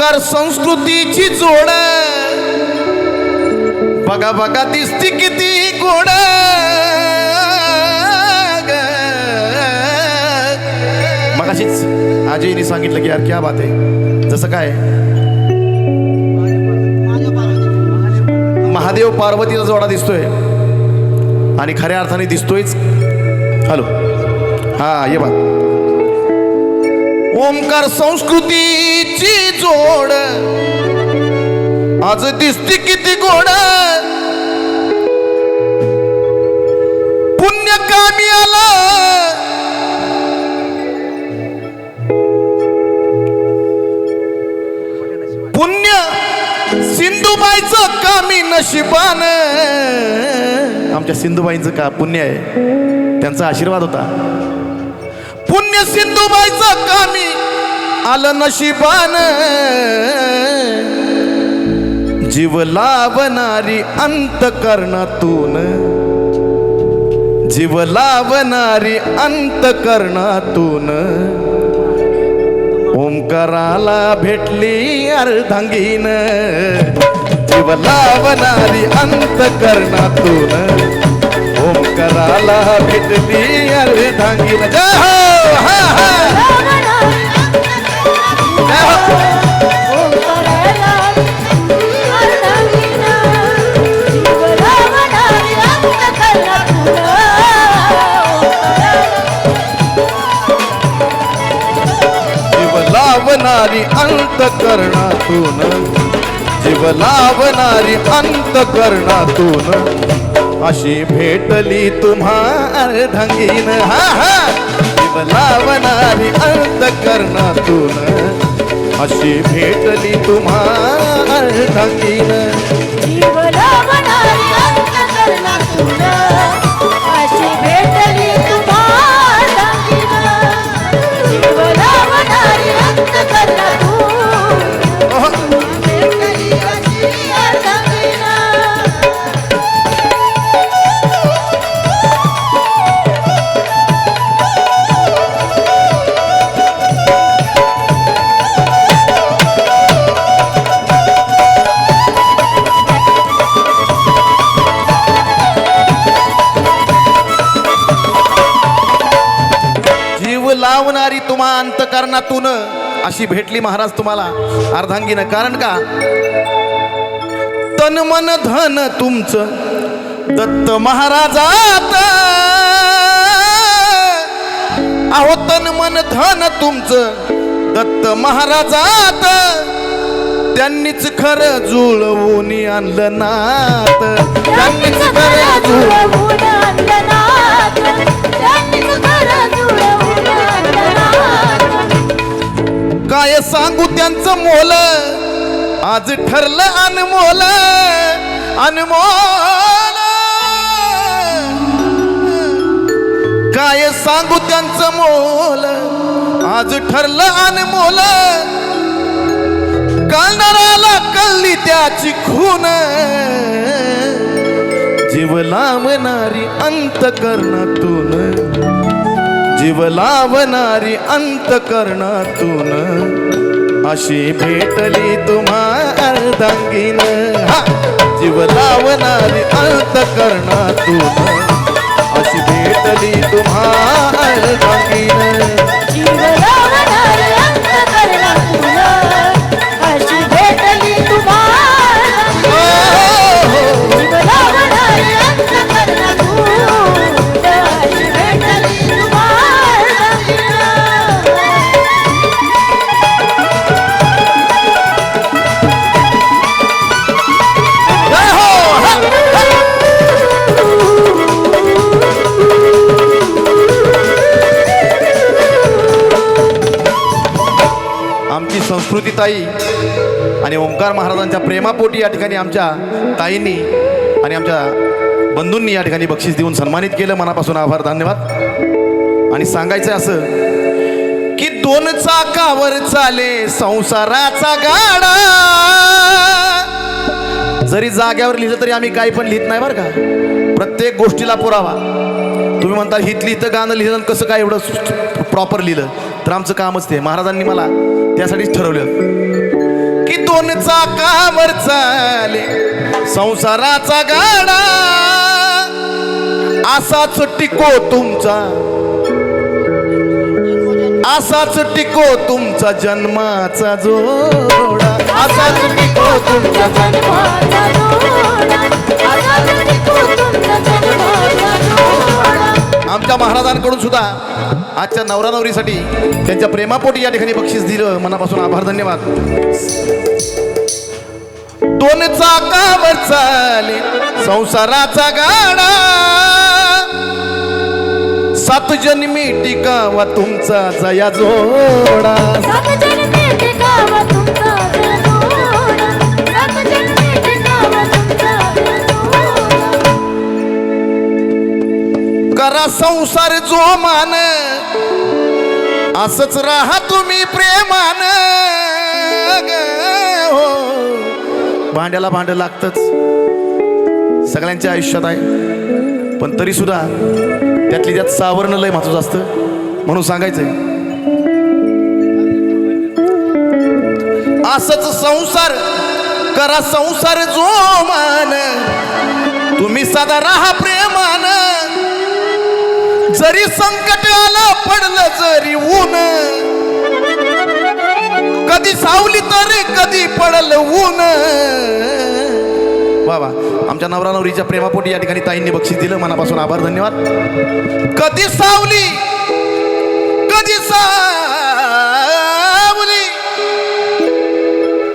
ओंकार संस्कृतीची जोड बघा बघा दिसती किती गोड मगाशीच आजीने सांगितलं की यार क्या बात आहे. जसं काय महादेव पार्वतीचा जोडा दिसतोय आणि खऱ्या अर्थाने दिसतोयच. हॅलो हा ये बात. ओंकार संस्कृतीची जोड आज दिसती किती गोड पुण्य कामी आला पुण्य सिंधुबाईचं कामी नशिबान. आमच्या सिंधुबाईंचं का पुण्य आहे त्यांचा आशीर्वाद होता. पुण्य सिंधुबाईचं कामी आलं नशिबान. जीव लावणारी अंतकरणातून जीव लावणारी अंतकरणातून ओंकाराला भेटली अर्धांगीन. जीव लावणारी अंतकरणातून ओंकाराला भेटली अर्धांगीन. जय हो हा हा जय हो. लावणारी अंतकरणातून जीव लावणारी अंतकरणातून अशी भेटली तुम्हा अर्धांगीन. हा हा जीव लावणारी अंतकरणातून अशी भेटली तुम्हा अर्धांगीन. जीव लावणारी अंतकरणातून अशी भेटली तुम्हा अर्धांगीन. जीव लावणारी अंतकरणातून भेटली अशी अर्धांगीन. लावणारी तुम्हा अंतकरणातून अशी भेटली महाराज तुम्हाला अर्धांगीन. कारण का तन मन धन तुमचं दत्त महाराजात. अहो तन मन धन तुमचं दत्त महाराजात. त्यांनीच खरं जुळवून आणलं नात. त्यांनीच खरं जुळवून आणलं नात. त्यांनीच खरं जुळवून आणलं नात. काय सांगू त्यांचं मोल आज ठरलं अनमोल अनमोल. काय सांगू त्यांचं मोल आज ठरलं अनमोल. कळणाराला कळली त्याची खून. जीव लावणारी अंतकरणातून जीव लावणारी अंतकरणातून अशी भेटली तुम्हा अर्धांगीन. जीव लावणारी अंतकरणातून अशी भेटली तुम्हा अर्धांगीन. जीव लावणारी अंतकरणातून अशी भेटली तुम्हा अर्धांगीन. जीव लावणारी अंतकरणातून अशी भेटली तुम्हा अर्धांगीन. आमची संस्कृती ताई आणि ओंकार महाराजांच्या प्रेमापोटी या ठिकाणी आमच्या ताईंनी आणि आमच्या बंधूंनी या ठिकाणी बक्षीस देऊन सन्मानित केलं. मनापासून आभार धन्यवाद. आणि सांगायचं असं की दोन चाकावर चाले संसाराचा गाडा. जरी जाग्यावर लिहिलं तरी आम्ही काही पण लिहित नाही बरं का. प्रत्येक गोष्टीला पुरावा. तुम्ही म्हणता हितली इथं गाणं लिहिलं कसं काय एवढं प्रॉपर लिहिलं, तर आमचं कामच ते. महाराजांनी मला त्यासाठीच ठरवलं की दोन चाकावर चाले संसाराचा गाडा असाच टिको तुमचा असाच टिको तुमचा जन्माचा जोडा असाच टिको तुमचा जन्माचा जोडा असाच टिको तुमचा जन्माचा जोडा. आमच्या महाराजांकडून सुद्धा आजच्या नवरा नवरीसाठी त्यांच्या प्रेमापोटी या ठिकाणी बक्षीस दिलं. मनापासून आभार, धन्यवाद. दोन चाकावर चाले संसाराचा गाडा सात जन्मी टिकावा तुमचा जया जोडा सात जन्मी टिकावा तुमचा जोडा सात जन्मी टिकावा तुमचा जोडा. करा संसार जो मान असंच राहा तुम्ही प्रेमान हो. भांड्याला भांड लागतच सगळ्यांच्या आयुष्यात आहे, पण तरी सुद्धा त्यातली त्यात सावरणं लय महत्वाचं असतं. म्हणून सांगायचंय असंच संसार करा संसार जो मान तुम्ही सदा राहा प्रेमान जरी संकट आलं पडलं जरी ऊन कधी सावली तर कधी पडलं ऊन. वा वा, आमच्या नवरा नवरीच्या प्रेमापोटी या ठिकाणी ताईंनी बक्षीस दिलं. मनापासून आभार, धन्यवाद. कधी सावली कधी सावली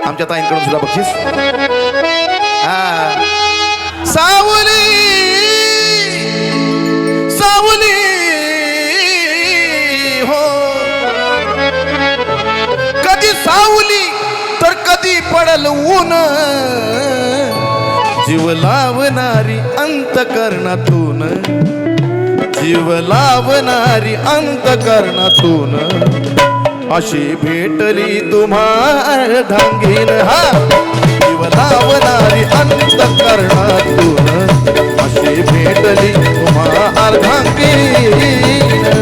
आमच्या ताईंकडून सुद्धा बक्षीस. सावली सावली हो कधी सावली तर कधी पडल ऊन जीव लावणारी अंतकरणातून जीव लावणारी अंतकरणातून अशी भेटली तुम्हाला धांगीन. हा जीव लावणारी अंतकरणातून अशी भेटली तुम्हाला धांगीन.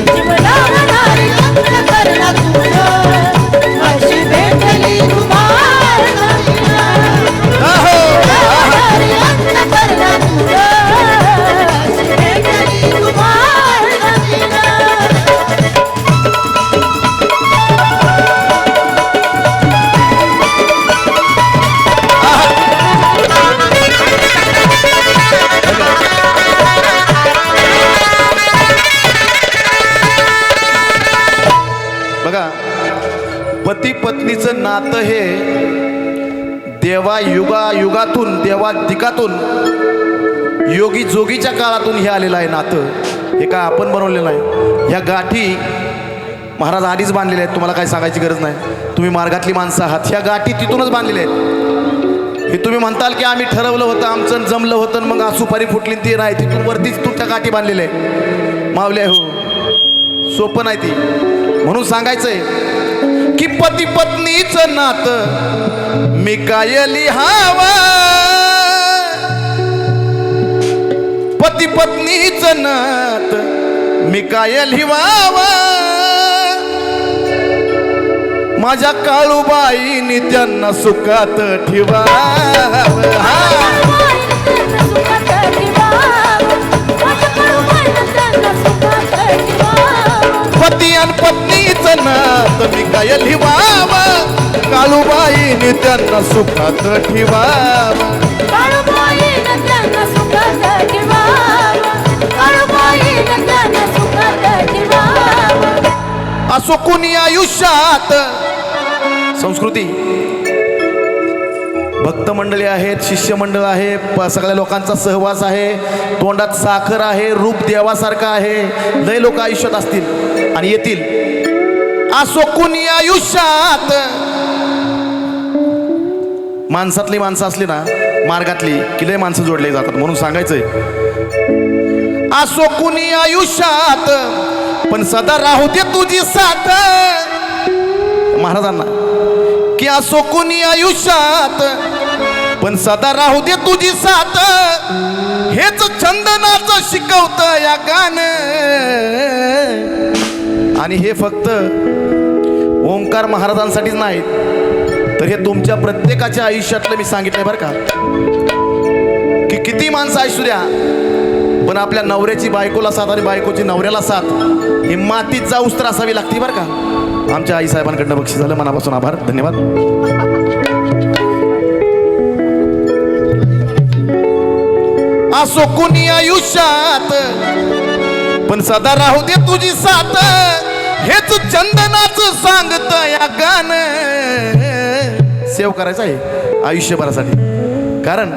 जीव लावणारी अंतकरणातून अशी भेटली तुम्हाला लावणारी अंतकरणातून अशी भेटली तुम्हाला. बघा, पती पत्नीचं नातं हे देवा युगातून देवादिकातून योगी जोगीच्या काळातून हे आलेलं आहे नातं. हे काय आपण बनवलेलं नाही. ह्या गाठी महाराज आधीच बांधलेल्या आहेत, तुम्हाला काय सांगायची गरज नाही. तुम्ही मार्गातली माणसं आहात. ह्या गाठी तिथूनच बांधलेल्या आहेत. हे तुम्ही म्हणताल की आम्ही ठरवलं होतं, आमचं जमलं होतं, मग आज सुपारी फुटली ती नाही. तिथून वरतीच तुमच्या गाठी बांधलेल्या आहेत. मावल्या हो, सोपं नाही ती. म्हणून सांगायचंय की पती पत्नीचं नातं मी काय लिहावा. पती पत्नीचं नातं मी काय लिहावा. माझ्या काळूबाईनी त्यांना सुखात ठेवावं. पती आणि पत्नीचं नातं मी काय लिहावं. काळूबाईनी त्यांना सुखात ठेवावं. असो कुणी आयुष्यात. संस्कृती भक्त मंडळी आहेत, शिष्य मंडळ आहे, सगळ्या लोकांचा सहवास आहे, तोंडात साखर आहे, रूप देवासारखं आहे. लय लोक आयुष्यात असतील आणि येतील. असो कुणी आयुष्यात. माणसातली माणसं असली ना मार्गातली की लय माणसं जोडले जातात. म्हणून सांगायचंय असो कुणी आयुष्यात पण सदा राहू दे तुझी साथ. महाराजांना की असो कुणी आयुष्यात पण सदा राहू दे तुझी साथ. हेच चंदनाचं शिकवतं या गाणं. आणि हे फक्त ओंकार महाराजांसाठीच नाहीत, तर हे तुमच्या प्रत्येकाच्या आयुष्यातलं मी सांगितलंय बरं का, की किती माणसं असू द्या पण आपल्या नवऱ्याची बायकोला साथ आणि बायकोची नवऱ्याला साथ ही मातीत जाऊस तर असावी लागते बरं का. आमच्या आई साहेबांकडनं बक्षीस झालं, मनापासून आभार, धन्यवाद. असो कुणी आयुष्यात पण सदा राहू दे तुझी साथ, हेच चंदनाचं सांगत या गाणं. सेव करायचं आहे आयुष्यभरासाठी, कारण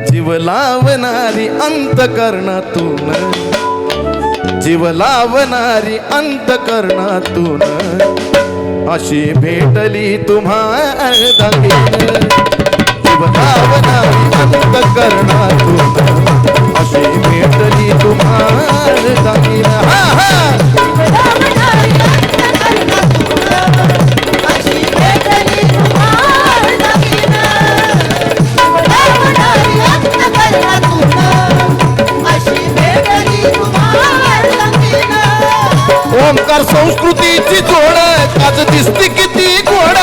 जीव लावणारी अंतकरणातून, जीव लावणारी अंतकरणातून अशी भेटली तुम्हाला, जीव लावणारी अंतकरणातून अशी भेटली तुम्हाला. ओंकार संस्कृतीची जोड आज दिसते किती गोड,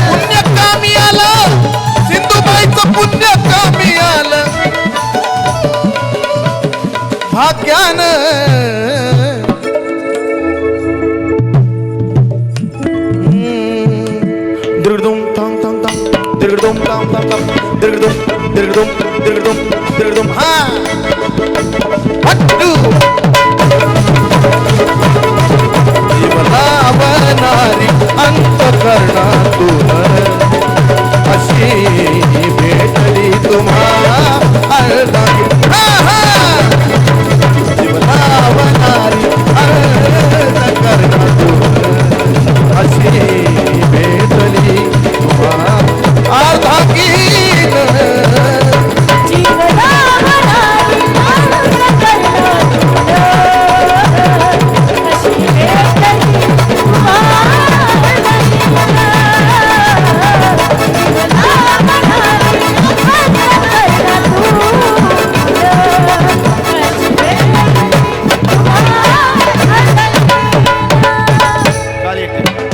पुण्य कामी आलं सिंधुबाईचं, पुण्य कामी आलं भाग्यानं. दिरगडुम ताम ताम ताम, दिरगडुम ताम ताम ताम, दिरगडुम दिरगडुम दिरगडुम दिरगडुम. हा